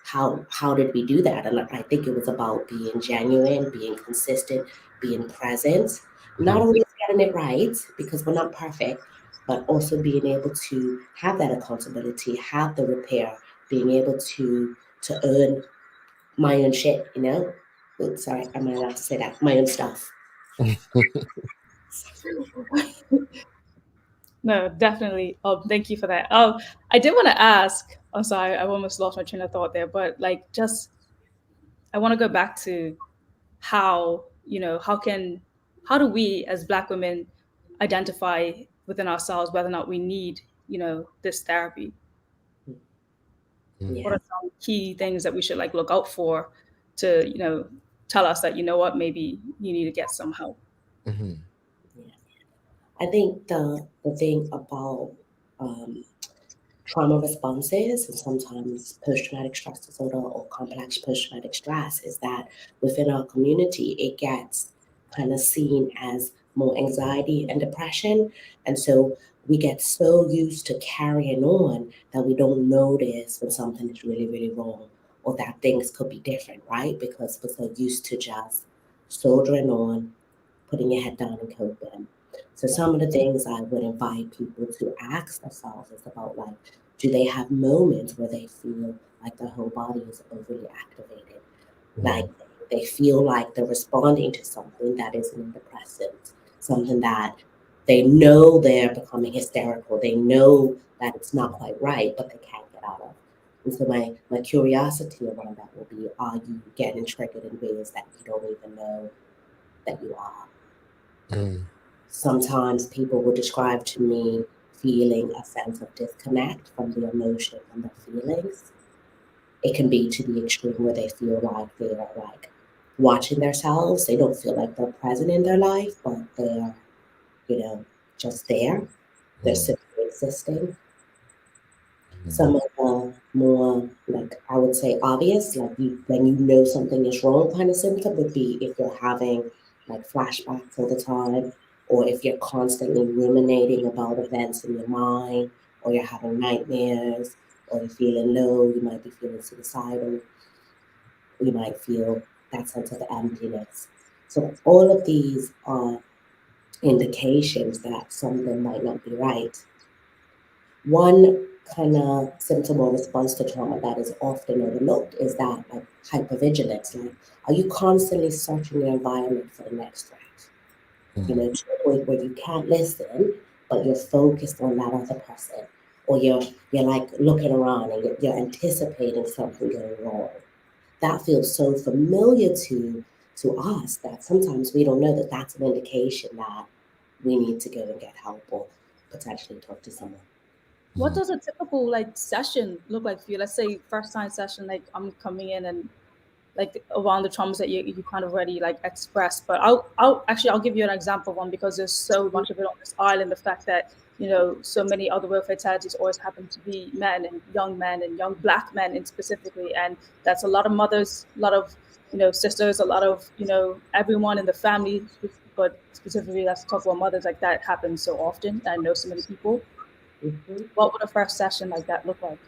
how did we do that? And I think it was about being genuine, being consistent, being present, not always getting it right because we're not perfect, but also being able to have that accountability, have the repair, being able to earn my own shit, you know? Oops, sorry, am I allowed to say that? My own stuff. No, definitely. Thank you for that. I did want to ask. I'm sorry, I almost lost my train of thought there, but like, just I want to go back to how how do we as Black women identify within ourselves whether or not we need this therapy? Yeah. What are some key things that we should like look out for to tell us that what, maybe you need to get some help? Mm-hmm. Yeah. I think the thing about trauma responses and sometimes post-traumatic stress disorder or complex post-traumatic stress is that within our community, it gets kind of seen as more anxiety and depression. And so we get so used to carrying on that we don't notice when something is really, really wrong or that things could be different, right? Because we're so used to just soldiering on, putting your head down and coping. So some of the things I would invite people to ask themselves is about like, do they have moments where they feel like their whole body is overly activated? Like they feel like they're responding to something that is an antidepressant, something that they know they're becoming hysterical. They know that it's not quite right, but they can't get out of. And so my curiosity around that will be, are you getting triggered in ways that you don't even know that you are? Sometimes people will describe to me feeling a sense of disconnect from the emotion and the feelings. It can be to the extreme where they feel like they're like watching themselves. They don't feel like they're present in their life, but they're, just there. They're simply existing. Some of the more, like I would say, obvious, like when you know something is wrong kind of symptom would be if you're having like flashbacks all the time, or if you're constantly ruminating about events in your mind, or you're having nightmares, or you're feeling low, you might be feeling suicidal, you might feel that sense of emptiness. So all of these are indications that something might not be right. One kind of symptom or response to trauma that is often overlooked is that like hypervigilance. Like, are you constantly searching your environment for the next threat? To the point where you can't listen, but you're focused on that other person, or you're like looking around and you're anticipating something going wrong. That feels so familiar to us that sometimes we don't know that that's an indication that we need to go and get help or potentially talk to someone. What does a typical like session look like for you? Let's say first time session, like I'm coming in and like around the traumas that you kind of already like expressed. But I'll give you an example of one, because there's so much of it on this island. The fact that so many other real fatalities always happen to be men and young Black men in specifically, and that's a lot of mothers, a lot of sisters, a lot of everyone in the family. But specifically, let's talk about mothers. Like that happens so often. I know so many people. Mm-hmm. What would a first session like that look like?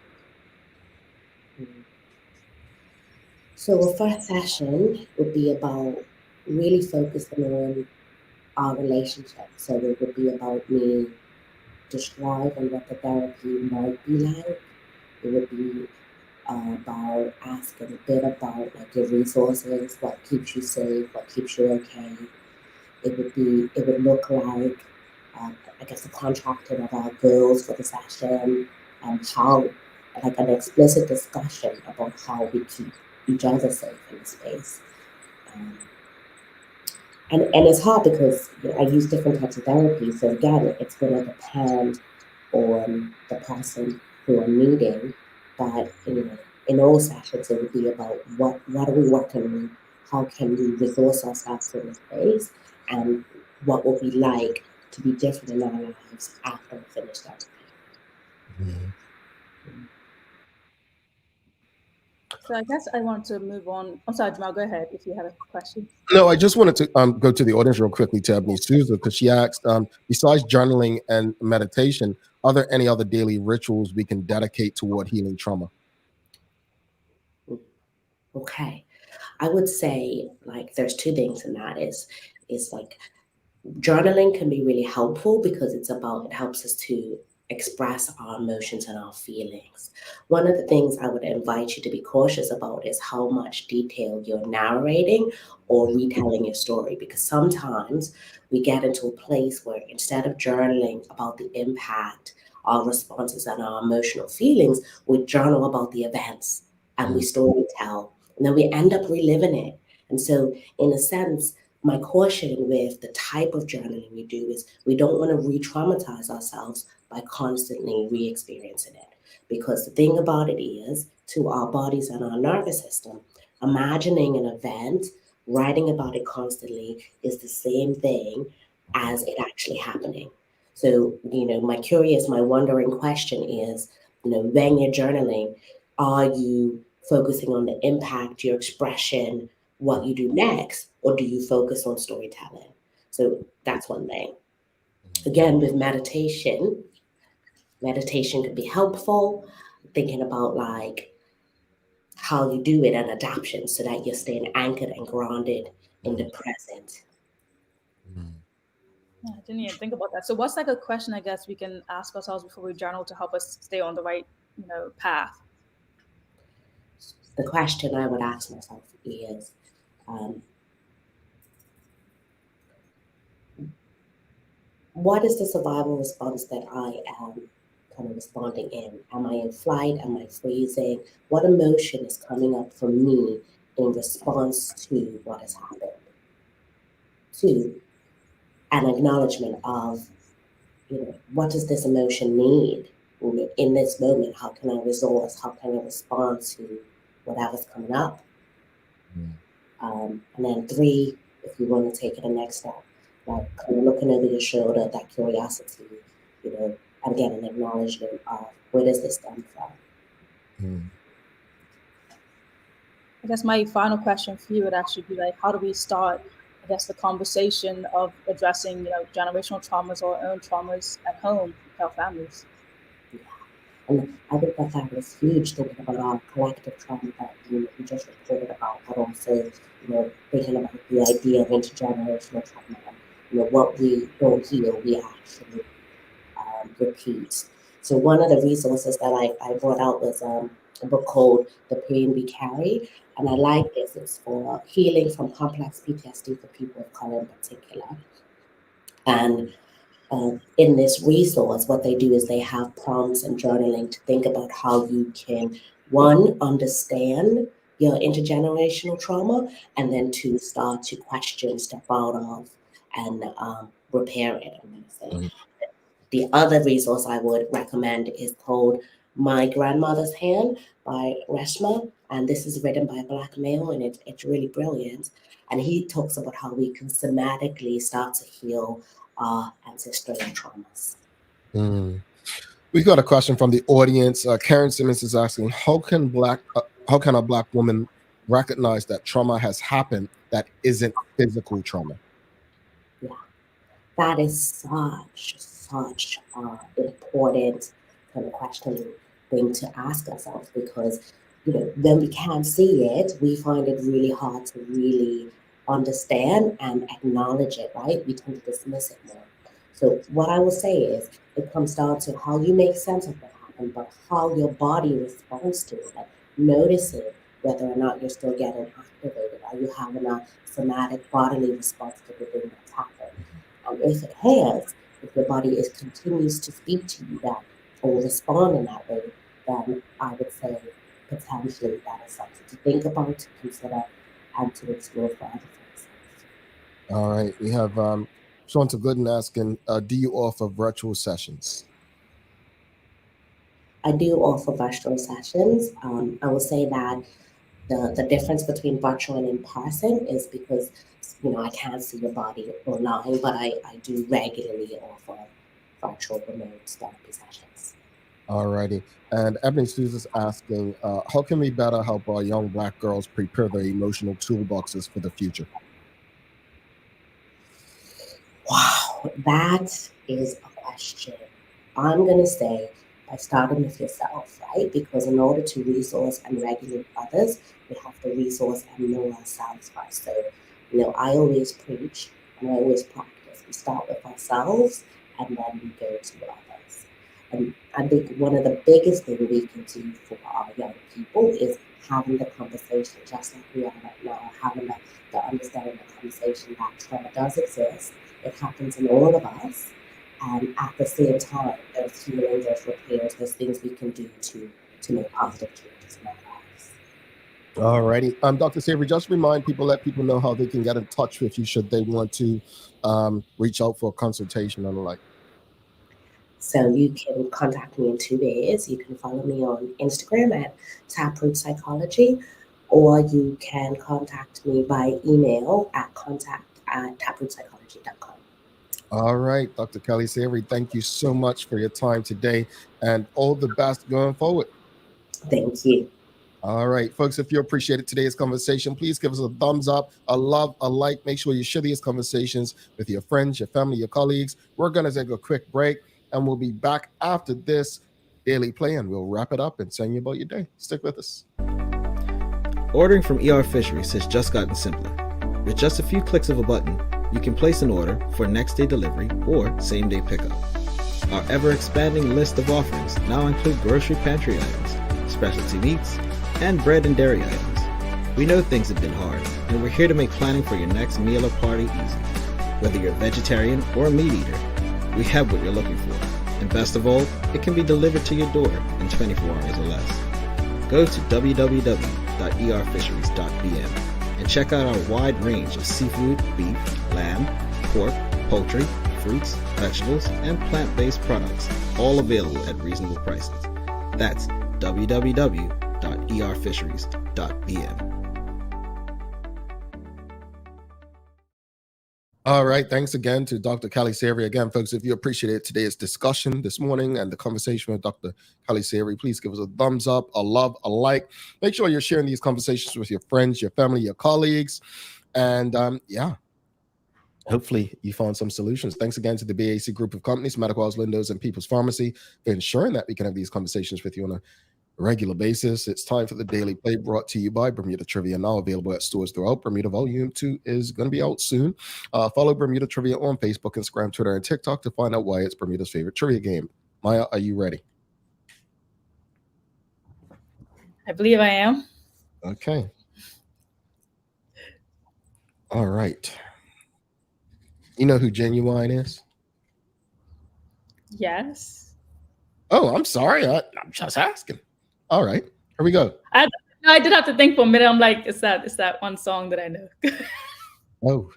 So a first session would be about really focusing on our relationship. So it would be about me describing what the therapy might be like. It would be about asking a bit about like your resources, what keeps you safe, what keeps you okay. It would look like, I guess, the contracting of our goals for the session and how, like an explicit discussion about how we keep each other safe in the space. Um, and it's hard because I use different types of therapy. So again, it's going to depend on the person who I'm meeting. But in all sessions, it would be about what are we working on? How can we resource ourselves in the space? And what will be like to be different in our lives after we finish therapy. So I guess I want to move on. I'm sorry, Jamal, go ahead if you have a question. No, I just wanted to go to the audience real quickly to Ebony Souza, because she asked, besides journaling and meditation, are there any other daily rituals we can dedicate toward healing trauma? Okay. I would say like there's two things, and that is like Journaling can be really helpful because it helps us to express our emotions and our feelings. One of the things I would invite you to be cautious about is how much detail you're narrating or retelling your story, because sometimes we get into a place where instead of journaling about the impact, our responses, and our emotional feelings, we journal about the events and we story tell, and then we end up reliving it. And so, in a sense, my caution with the type of journaling we do is we don't want to re-traumatize ourselves by constantly re-experiencing it. Because the thing about it is, to our bodies and our nervous system, imagining an event, writing about it constantly is the same thing as it actually happening. So, my wondering question is, when you're journaling, are you focusing on the impact, your expression, what you do next, or do you focus on storytelling? So that's one thing. Again, with meditation could be helpful, thinking about like how you do it and adaptation so that you're staying anchored and grounded in the present. Yeah, I didn't even think about that. So what's like a question I guess we can ask ourselves before we journal to help us stay on the right, path? The question I would ask myself is, what is the survival response that I am kind of responding in? Am I in flight? Am I freezing? What emotion is coming up for me in response to what has happened? Two, an acknowledgement of, what does this emotion need in this moment? How can I resource? How can I respond to whatever's coming up? And then three, if you want to take it a next step, like kind of looking over your shoulder, that curiosity, and again, an acknowledgement of where does this stem from? I guess my final question for you would actually be like, how do we start, I guess, the conversation of addressing, generational traumas or our own traumas at home with our families? And I think that is huge, thinking about our collective trauma that you just reported about, but also, thinking about the idea of intergenerational trauma. What we don't heal, we actually repeat. So one of the resources that I brought out was a book called The Pain We Carry. And I like this. It's for healing from complex PTSD for people of color in particular. And in this resource, what they do is they have prompts and journaling to think about how you can, one, understand your intergenerational trauma, and then two, start to question, step out of, and repair it. I'm going to say. The other resource I would recommend is called My Grandmother's Hand by Reshma. And this is written by a Black male, and it's really brilliant. And he talks about how we can somatically start to heal our ancestral traumas. We got a question from the audience. Karen Simmons is asking, how can a Black woman recognize that trauma has happened that isn't physical trauma? Yeah, that is such important kind of question thing to ask ourselves, because when we can't see it, we find it really hard to really understand and acknowledge it, right? We tend to dismiss it more. So what I will say is, it comes down to how you make sense of what happened, but how your body responds to it. Like, noticing whether or not you're still getting activated. Are you having a somatic bodily response to the thing that's happened? And if it has, if your body continues to speak to you that or respond in that way, then I would say potentially that is something to think about, to consider, and to explore further for yourself. All right. We have Shanta Gooden asking, do you offer virtual sessions? I do offer virtual sessions. I will say that the difference between virtual and in person is because I can't see your body online, but I do regularly offer virtual remote therapy sessions. All righty. And Ebony Souza's asking, how can we better help our young Black girls prepare their emotional toolboxes for the future? Wow, that is a question. I'm going to say by starting with yourself, right? Because in order to resource and regulate others, we have to resource and know ourselves first. So, I always preach and I always practice, We start with ourselves and then we go to others. And I think one of the biggest things we can do for our young people is having the conversation just like we are right now, having the understanding, the conversation that trauma does exist. It happens in all of us. And at the same time, there's healing, there's repairs, there's things we can do to make positive changes in our lives. All righty. Dr. Savery, just remind people, let people know how they can get in touch with you should they want to reach out for a consultation and the like. So you can contact me in 2 ways. You can follow me on Instagram at Taproot Psychology, or you can contact me by email at contact@taprootpsychology.com. All right, Dr. Kelly Savery, thank you so much for your time today and all the best going forward. Thank you. All right, folks, if you appreciated today's conversation, please give us a thumbs up, a love, a like. Make sure you share these conversations with your friends, your family, your colleagues. We're going to take a quick break, and we'll be back after this daily play, and we'll wrap it up and tell you about your day. Stick with us. Ordering from ER Fisheries has just gotten simpler. With just a few clicks of a button, you can place an order for next-day delivery or same-day pickup. Our ever-expanding list of offerings now include grocery pantry items, specialty meats, and bread and dairy items. We know things have been hard, and we're here to make planning for your next meal or party easy. Whether you're a vegetarian or a meat eater, we have what you're looking for. And best of all, it can be delivered to your door in 24 hours or less. Go to www.erfisheries.bm and check out our wide range of seafood, beef, lamb, pork, poultry, fruits, vegetables, and plant-based products, all available at reasonable prices. That's www.erfisheries.bm. All right. Thanks again to Dr. Kelly Savery. Again, folks, if you appreciated today's discussion this morning and the conversation with Dr. Kelly Savery, please give us a thumbs up, a love, a like. Make sure you're sharing these conversations with your friends, your family, your colleagues. And hopefully you found some solutions. Thanks again to the BAC group of companies, Medical House, Lindos, and People's Pharmacy, for ensuring that we can have these conversations with you on a regular basis. It's time for the Daily Play, brought to you by Bermuda Trivia, now available at stores throughout. Bermuda Volume 2 is going to be out soon. Follow Bermuda Trivia on Facebook, Instagram, Twitter, and TikTok to find out why it's Bermuda's favorite trivia game. Maya, are you ready? I believe I am. Okay. All right. You know who Genuine is? Yes. Oh, I'm sorry. I'm just asking. All right. Here we go. I did have to think for a minute. I'm like, it's that one song that I know. Oh,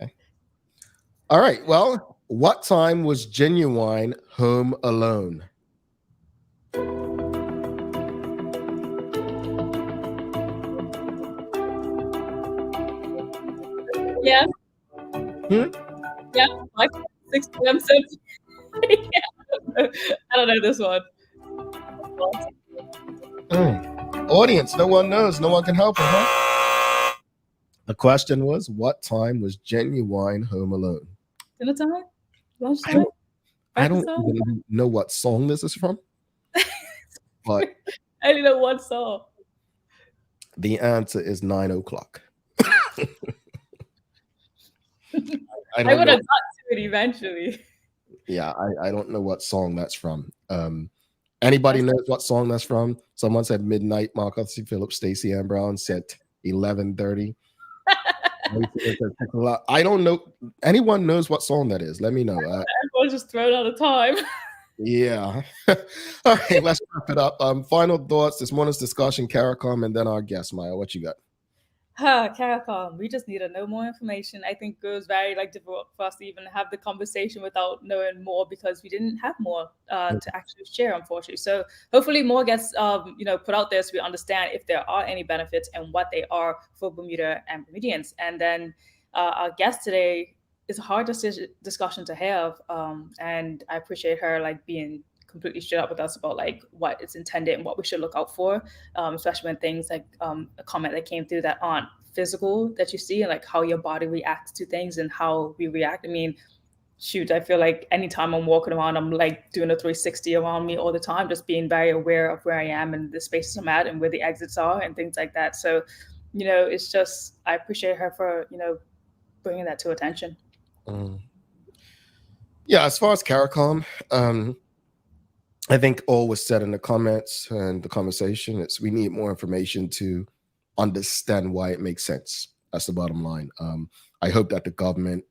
okay. All right. Well, what time was Genuine home alone? Yeah. Hmm? Yeah. 5, 6 p.m. I don't know this one. Audience, no one knows. No one can help her, huh? The question was, what time was Genuine home alone? Dinner time? Lunchtime? I don't even know what song this is from. But I only know one song. The answer is 9 o'clock. I would have got to it eventually. Yeah, I don't know what song that's from. Anybody knows what song that's from? Someone said Midnight. Mark Arthur Phillips, Stacey Ann Brown said 11:30. I don't know. Anyone knows what song that is? Let me know. Everyone's just thrown out of time. Yeah. All right, let's wrap it up. Final thoughts. This morning's discussion, CARICOM, and then our guest, Maya. What you got? CARICOM, we just need to know more information. I think it was very difficult for us to even have the conversation without knowing more, because we didn't have more to actually share, unfortunately. So hopefully more gets put out there so we understand if there are any benefits and what they are for Bermuda and Bermudians. And then our guest today is a hard discussion to have, and I appreciate her being completely straight up with us about what it's intended and what we should look out for, especially when things like a comment that came through that aren't physical that you see, and how your body reacts to things and how we react. I mean, shoot, I feel like anytime I'm walking around, I'm doing a 360 around me all the time, just being very aware of where I am and the spaces I'm at and where the exits are and things like that. So, it's just, I appreciate her for, bringing that to attention. Yeah, as far as CARICOM, I think all was said in the comments and the conversation. It's we need more information to understand why it makes sense. That's the bottom line. I hope that the government,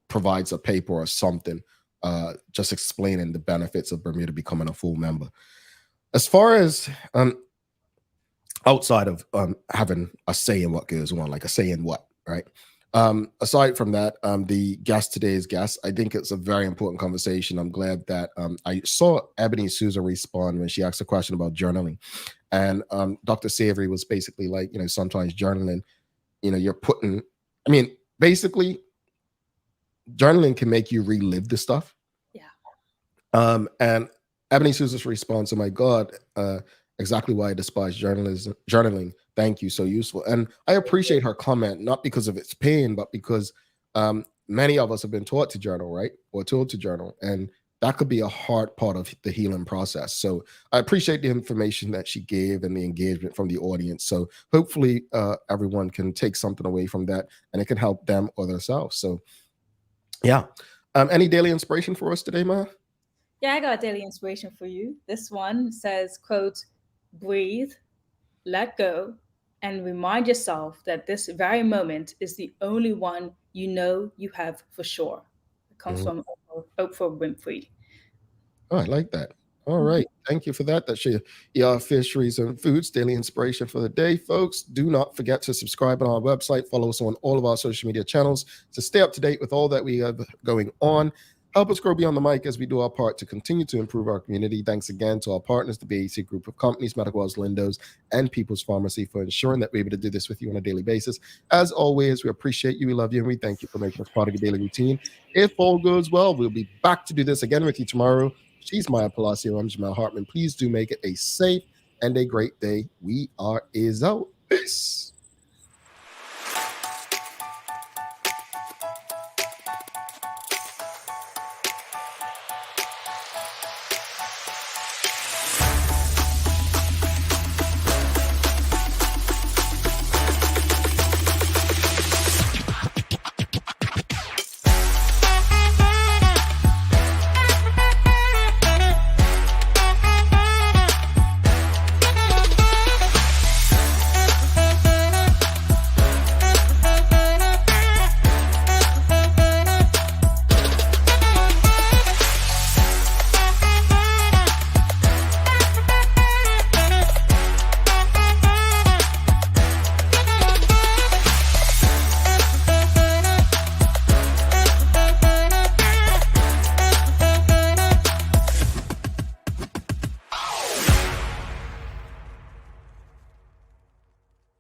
provides a paper or something, just explaining the benefits of Bermuda becoming a full member. As far as outside of having a say in what goes on, like a say in what, right? Aside from that, the today's guest, I think it's a very important conversation. I'm glad that I saw Ebony Souza respond when she asked a question about journaling. And Dr. Savery was basically like, sometimes journaling, you're basically journaling can make you relive the stuff. Yeah. And Ebony Souza's response, oh my God, exactly why I despise journaling. Thank you, so useful. And I appreciate her comment, not because of its pain, but because many of us have been taught to journal, right? Or told to journal. And that could be a hard part of the healing process. So I appreciate the information that she gave and the engagement from the audience. So hopefully everyone can take something away from that and it can help them or themselves. So yeah. Any daily inspiration for us today, Ma? Yeah, I got a daily inspiration for you. This one says, quote, breathe, let go, and remind yourself that this very moment is the only one you have for sure. It comes from Oprah Winfrey. Oh, I like that. All right. Thank you for that. That's your Fisheries and Foods daily inspiration for the day, folks. Do not forget to subscribe on our website. Follow us on all of our social media channels to stay up to date with all that we have going on. Help us grow beyond the mic as we do our part to continue to improve our community. Thanks again to our partners, the BAC Group of Companies, Medical House Lindos, and People's Pharmacy for ensuring that we're able to do this with you on a daily basis. As always, we appreciate you, we love you, and we thank you for making us part of your daily routine. If all goes well, we'll be back to do this again with you tomorrow. She's Maya Palacio. I'm Jamal Hartman. Please do make it a safe and a great day. We are out. Peace.